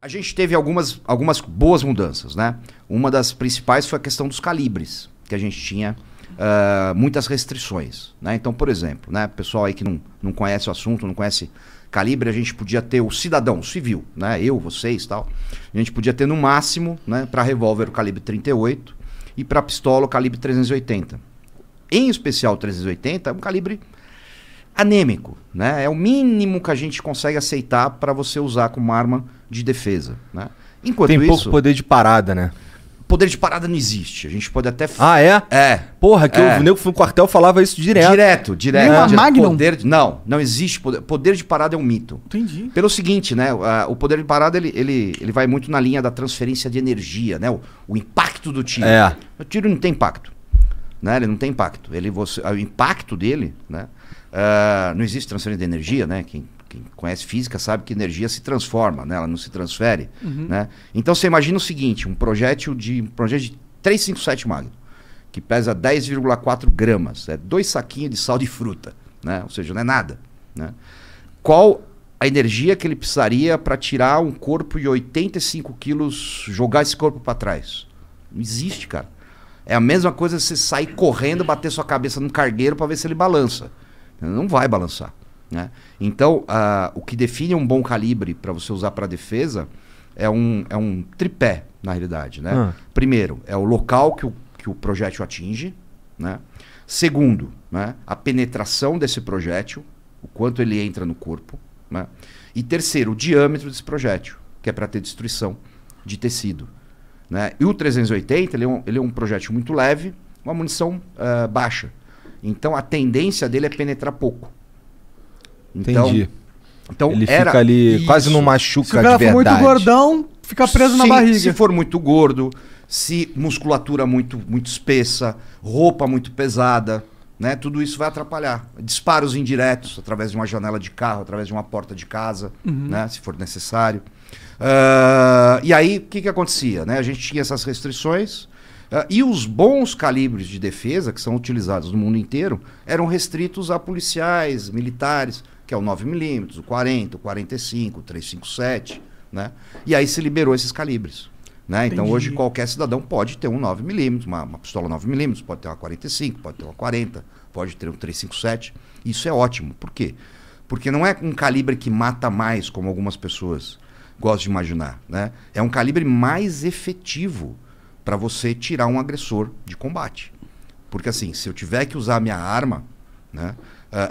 A gente teve algumas boas mudanças, né? Uma das principais foi a questão dos calibres, que a gente tinha muitas restrições, né? Então, por exemplo, né, pessoal aí que não conhece o assunto, não conhece calibre, a gente podia ter o cidadão, o civil, né? Eu, vocês e tal. A gente podia ter no máximo, né, para revólver o calibre 38 e para pistola o calibre 380. Em especial o 380 é um calibre anêmico, né? É o mínimo que a gente consegue aceitar para você usar como arma de defesa, né? Enquanto Tem isso, pouco poder de parada, né? poder de parada não existe. A gente pode até... Ah, é? É. Porra, que o nego que foi no quartel falava isso direto. Direto. Uma Magnum? Não existe poder. Poder de parada é um mito. Entendi. Pelo seguinte, né? O poder de parada, ele vai muito na linha da transferência de energia, né? O impacto do tiro. É. O tiro não tem impacto, né? Ele não tem impacto. O impacto dele, né? Não existe transferência de energia, né? Quem conhece física sabe que energia se transforma, né? Ela não se transfere, né? Então você imagina o seguinte, um projétil de 357 Magnum, que pesa 10,4 gramas, 2 saquinhos de sal de fruta, né? Ou seja, não é nada, né? Qual a energia que ele precisaria para tirar um corpo de 85 quilos, jogar esse corpo para trás? Não existe, cara. É a mesma coisa você sair correndo, bater sua cabeça num cargueiro para ver se ele balança. Não vai balançar, né? Então, o que define um bom calibre para você usar para defesa é um tripé, na realidade, né? Primeiro, é o local que o projétil atinge, né? Segundo, né, a penetração desse projétil, o quanto ele entra no corpo, né? E terceiro, o diâmetro desse projétil, que é para ter destruição de tecido, né? E o 380, ele é um projétil muito leve, uma munição baixa. Então a tendência dele é penetrar pouco. Entendi. Então ele fica ali, isso. Quase não machuca Se o cara de for muito verdade. gordão, fica preso na barriga. Se for muito gordo, se musculatura muito espessa, roupa muito pesada, né? Tudo isso vai atrapalhar. Disparos indiretos, através de uma janela de carro, através de uma porta de casa, né? Se for necessário. E aí, o que acontecia, né? A gente tinha essas restrições. E os bons calibres de defesa, que são utilizados no mundo inteiro, eram restritos a policiais, militares, que é o 9mm, o 40, o 45, o 357, né? E aí se liberou esses calibres, né? Então hoje qualquer cidadão pode ter um 9mm, uma pistola 9mm, pode ter uma 45, pode ter uma 40, pode ter um 357. Isso é ótimo. Por quê? Porque não é um calibre que mata mais, como algumas pessoas gostam de imaginar, né? É um calibre mais efetivo para você tirar um agressor de combate. Porque assim, se eu tiver que usar a minha arma, né,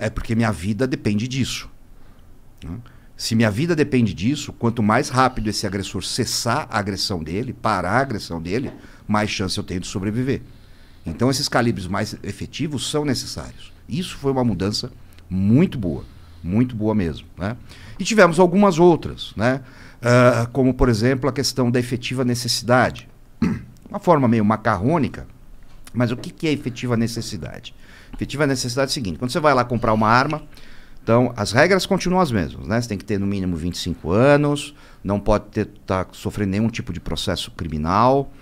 é porque minha vida depende disso, né? Se minha vida depende disso, quanto mais rápido esse agressor cessar a agressão dele, parar a agressão dele, mais chance eu tenho de sobreviver. Então esses calibres mais efetivos são necessários. Isso foi uma mudança muito boa mesmo, né? E tivemos algumas outras, né? Como por exemplo a questão da efetiva necessidade. Uma forma meio macarrônica, mas o que é efetiva necessidade? Efetiva necessidade é o seguinte: quando você vai lá comprar uma arma, então as regras continuam as mesmas, né? Você tem que ter no mínimo 25 anos, não pode estar sofrendo nenhum tipo de processo criminal,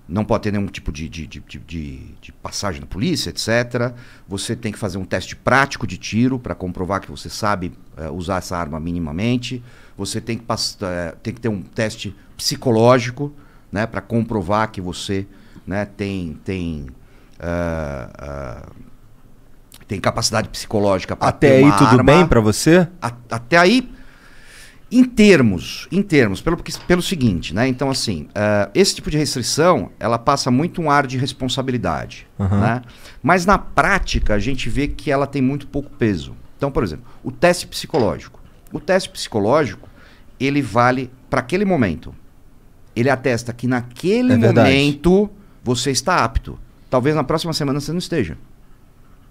não pode ter nenhum tipo de passagem na polícia, etc. Você tem que fazer um teste prático de tiro para comprovar que você sabe usar essa arma minimamente. Você tem que ter um teste psicológico, né, para comprovar que você, né, tem capacidade psicológica para ter uma arma. Até aí tudo bem para você? Até aí, em termos, pelo seguinte, né? Então assim, esse tipo de restrição, ela passa muito um ar de responsabilidade, né? Mas na prática a gente vê que ela tem muito pouco peso. Então, por exemplo, o teste psicológico. O teste psicológico, ele vale para aquele momento. Ele atesta que naquele momento você está apto. Talvez na próxima semana você não esteja.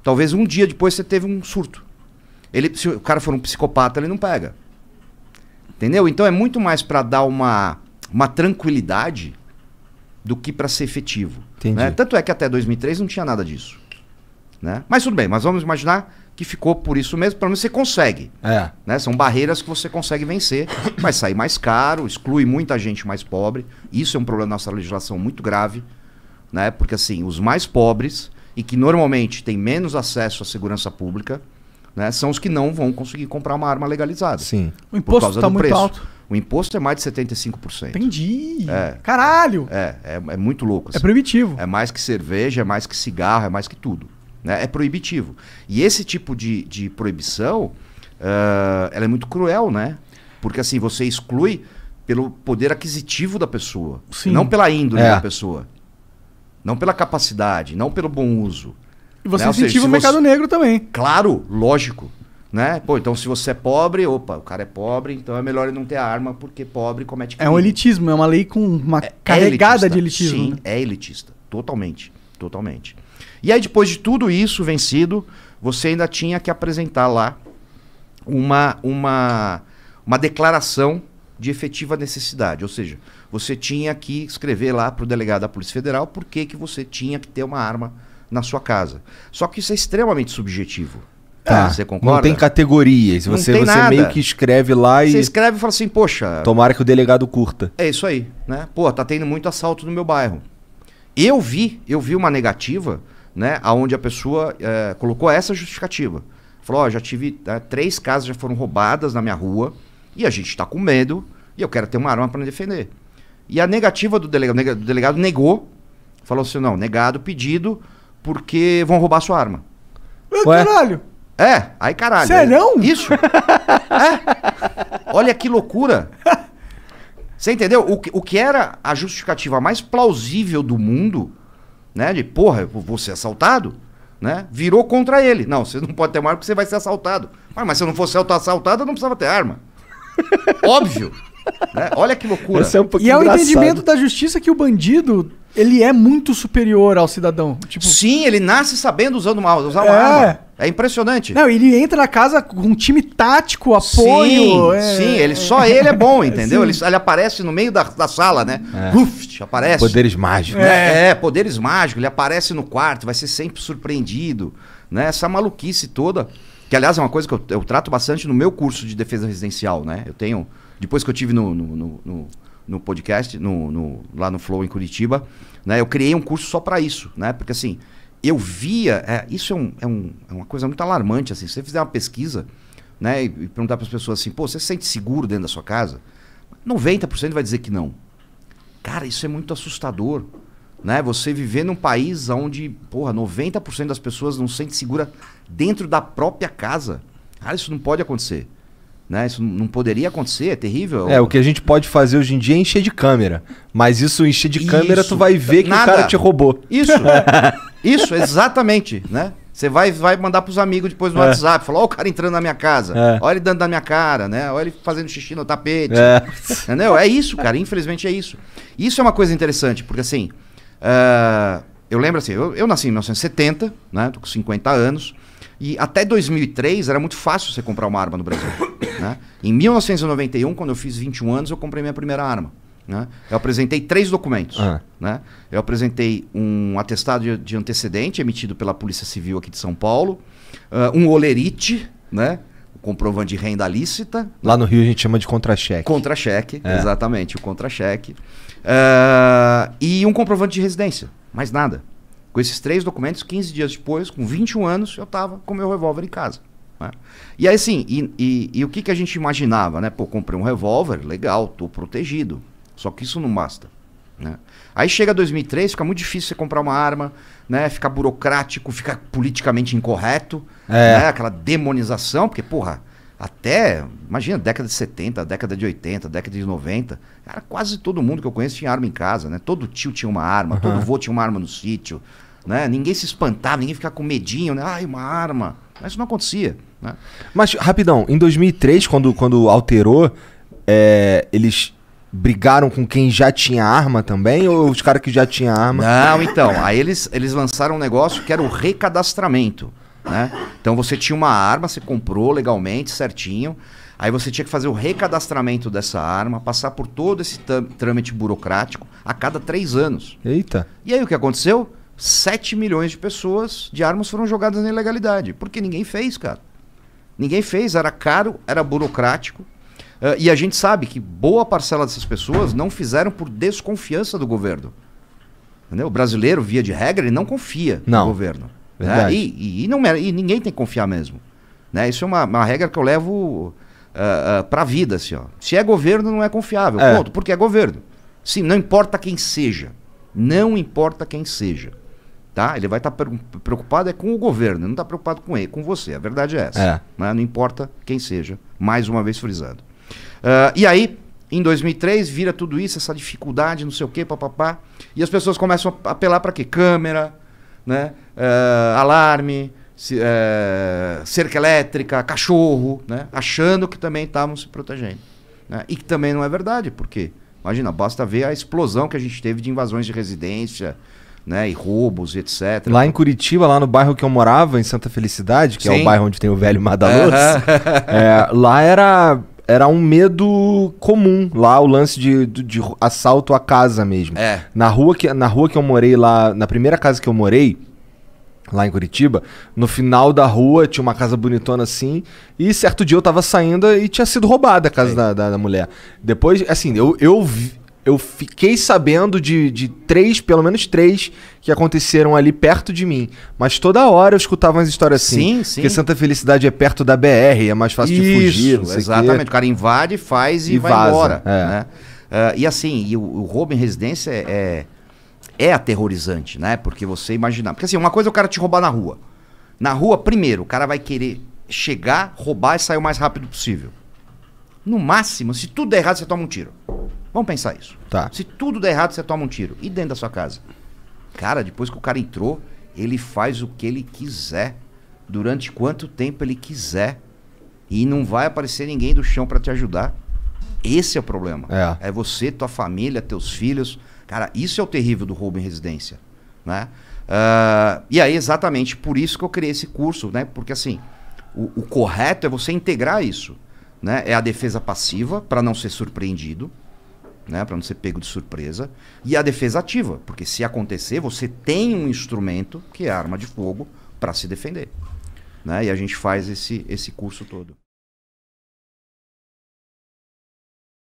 Talvez um dia depois você teve um surto. Se o cara for um psicopata, ele não pega. Entendeu? Então é muito mais para dar uma tranquilidade do que para ser efetivo. Né? Tanto é que até 2003 não tinha nada disso, né? Mas tudo bem, mas vamos imaginar que ficou por isso mesmo, pelo menos você consegue. Né? São barreiras que você consegue vencer, vai sair mais caro, exclui muita gente mais pobre. Isso é um problema da nossa legislação muito grave, né? Porque assim, os mais pobres e que normalmente têm menos acesso à segurança pública, né, são os que não vão conseguir comprar uma arma legalizada. Sim. O imposto está muito alto. O imposto é mais de 75%. Entendi. Caralho. É muito louco. Assim. É proibitivo. É mais que cerveja, é mais que cigarro, é mais que tudo. Né? É proibitivo. E esse tipo de proibição, ela é muito cruel, né? Porque assim, você exclui pelo poder aquisitivo da pessoa. Sim. Não pela índole da pessoa. Não pela capacidade, não pelo bom uso. E você incentiva o mercado negro também. Claro, lógico. Né? Pô, então se você é pobre, o cara é pobre, então é melhor ele não ter arma, porque pobre comete crime. É um elitismo, é uma lei com uma carregada de elitismo. Sim, né? É elitista. Totalmente. Totalmente. E aí, depois de tudo isso vencido, você ainda tinha que apresentar lá uma declaração de efetiva necessidade. Ou seja, você tinha que escrever lá para o delegado da Polícia Federal por que você tinha que ter uma arma na sua casa. Só que isso é extremamente subjetivo. Tá. Você concorda? Não tem categorias. Não Você tem nada. meio que escreve lá e... Você escreve e fala assim, poxa... Tomara que o delegado curta. É isso aí, né? Pô, tá tendo muito assalto no meu bairro. Eu vi uma negativa, né? Onde a pessoa colocou essa justificativa. Falou, já tive 3 casas já foram roubadas na minha rua e a gente tá com medo e eu quero ter uma arma para me defender. E a negativa do delegado negou, falou assim, não, negado o pedido porque vão roubar sua arma. Ué? Caralho. Aí caralho. Sério? Isso. Olha que loucura. Você entendeu? O que era a justificativa mais plausível do mundo, né? De, porra, eu vou ser assaltado, né? Virou contra ele. Não, você não pode ter uma arma porque você vai ser assaltado. Mas se eu não fosse assaltado, eu não precisava ter arma. Óbvio. Né? Olha que loucura. Essa é um pouquinho E é o engraçado. entendimento da justiça que o bandido, ele é muito superior ao cidadão. Tipo, Sim, ele nasce sabendo usar uma arma. É impressionante. não, ele entra na casa com um time tático, apoio. Sim, só ele é bom, entendeu? Sim. Ele aparece no meio da sala, né? Aparece. Poderes mágicos. Poderes mágicos. Ele aparece no quarto, vai ser sempre surpreendido. Né? Essa maluquice toda, que aliás é uma coisa que eu trato bastante no meu curso de defesa residencial, né? Eu tenho, depois que eu tive no podcast, lá no Flow em Curitiba, né? Eu criei um curso só para isso, né? Porque assim, eu via, isso é uma coisa muito alarmante, assim, se você fizer uma pesquisa, né, e perguntar para as pessoas assim, pô, você se sente seguro dentro da sua casa? 90% vai dizer que não. Cara, isso é muito assustador, né? Você viver num país onde, porra, 90% das pessoas não se sente segura dentro da própria casa. Cara, isso não pode acontecer. Né? Isso não poderia acontecer, é terrível. O que a gente pode fazer hoje em dia é encher de câmera. Mas isso, encher de câmera, tu vai ver que o cara te roubou. Isso, exatamente, né? Você vai mandar pros amigos depois no WhatsApp, falar, ó o cara entrando na minha casa, olha ele dando na minha cara, né? Olha ele fazendo xixi no tapete. Entendeu? É isso, cara, infelizmente é isso. Isso é uma coisa interessante, porque assim, eu lembro assim, eu nasci em 1970, né? Tô com 50 anos, e até 2003 era muito fácil você comprar uma arma no Brasil. Né? Em 1991, quando eu fiz 21 anos, eu comprei minha primeira arma. Né? Eu apresentei 3 documentos. Né? Eu apresentei um atestado de antecedente emitido pela Polícia Civil aqui de São Paulo, um olerite, né? Um comprovante de renda lícita. Lá no Rio a gente chama de contra-cheque. Contra-cheque, exatamente, o contra-cheque. E um comprovante de residência, mais nada. Com esses 3 documentos, 15 dias depois, com 21 anos, eu estava com meu revólver em casa. Né? E aí assim, e o que a gente imaginava, né? Pô, comprei um revólver, legal, tô protegido. Só que isso não basta. Né? Aí chega 2003, fica muito difícil você comprar uma arma, né? Fica burocrático, fica politicamente incorreto, né? Aquela demonização, porque, porra, até, imagina, década de 70, década de 80, década de 90, cara, quase todo mundo que eu conheço tinha arma em casa, né? Todo tio tinha uma arma, todo vô tinha uma arma no sítio, né? Ninguém se espantava, ninguém ficava com medinho, né? Ai, uma arma. Mas isso não acontecia, né? Mas, rapidão, em 2003, quando alterou, eles brigaram com quem já tinha arma também? Ou os caras que já tinham arma? Não, então, aí eles lançaram um negócio que era o recadastramento, né? Então você tinha uma arma, você comprou legalmente, certinho, aí você tinha que fazer o recadastramento dessa arma, passar por todo esse trâmite burocrático a cada 3 anos. Eita. E aí o que aconteceu? 7 milhões de pessoas de armas foram jogadas na ilegalidade, porque ninguém fez, cara. Ninguém fez, era caro, era burocrático. E a gente sabe que boa parcela dessas pessoas não fizeram por desconfiança do governo. Entendeu? O brasileiro, via de regra, ele não confia no governo. Verdade. Né? E ninguém tem que confiar mesmo. Né? Isso é uma regra que eu levo pra vida, assim, ó. Se é governo, não é confiável. É. Ponto, porque é governo. Sim, não importa quem seja. Não importa quem seja. Tá? Ele vai estar preocupado é com o governo, não está preocupado com ele, com você. A verdade é essa. É. Né? Não importa quem seja. Mais uma vez frisando. E aí, em 2003, vira tudo isso, essa dificuldade, não sei o quê, papapá. E as pessoas começam a apelar para quê? Câmera, né? Alarme, cerca elétrica, cachorro, né? Achando que também estavam se protegendo. Né? E que também não é verdade, porque, imagina, basta ver a explosão que a gente teve de invasões de residência, né, e roubos, etc. Lá em Curitiba, lá no bairro que eu morava, em Santa Felicidade, que é o bairro onde tem o velho Mar da Luz, lá era um medo comum. Lá o lance de assalto à casa mesmo. Na rua que eu morei lá, na primeira casa que eu morei, lá em Curitiba, no final da rua tinha uma casa bonitona assim, e certo dia eu tava saindo e tinha sido roubada a casa da mulher. Depois, assim, eu fiquei sabendo de pelo menos três que aconteceram ali perto de mim. Mas toda hora eu escutava umas histórias assim. Sim. Porque Santa Felicidade é perto da BR, é mais fácil de fugir. Não sei exatamente. O cara invade, faz e vai vaza, embora. Né? E assim, o roubo em residência é aterrorizante, né? Porque você imaginar. Porque assim, uma coisa é o cara te roubar na rua. Na rua, primeiro, o cara vai querer chegar, roubar e sair o mais rápido possível. No máximo, se tudo der errado, você toma um tiro. Vamos pensar isso. Tá. Se tudo der errado, você toma um tiro. E dentro da sua casa? Cara, depois que o cara entrou, ele faz o que ele quiser. Durante quanto tempo ele quiser. E não vai aparecer ninguém do chão pra te ajudar. Esse é o problema. É você, tua família, teus filhos. Cara, isso é o terrível do roubo em residência. Né? E aí, exatamente por isso que eu criei esse curso. Né? Porque assim, o correto é você integrar isso. Né? É a defesa passiva, para não ser surpreendido. Né, para não ser pego de surpresa, e a defesa ativa, porque se acontecer, você tem um instrumento, que é a arma de fogo, para se defender. Né, e a gente faz esse curso todo.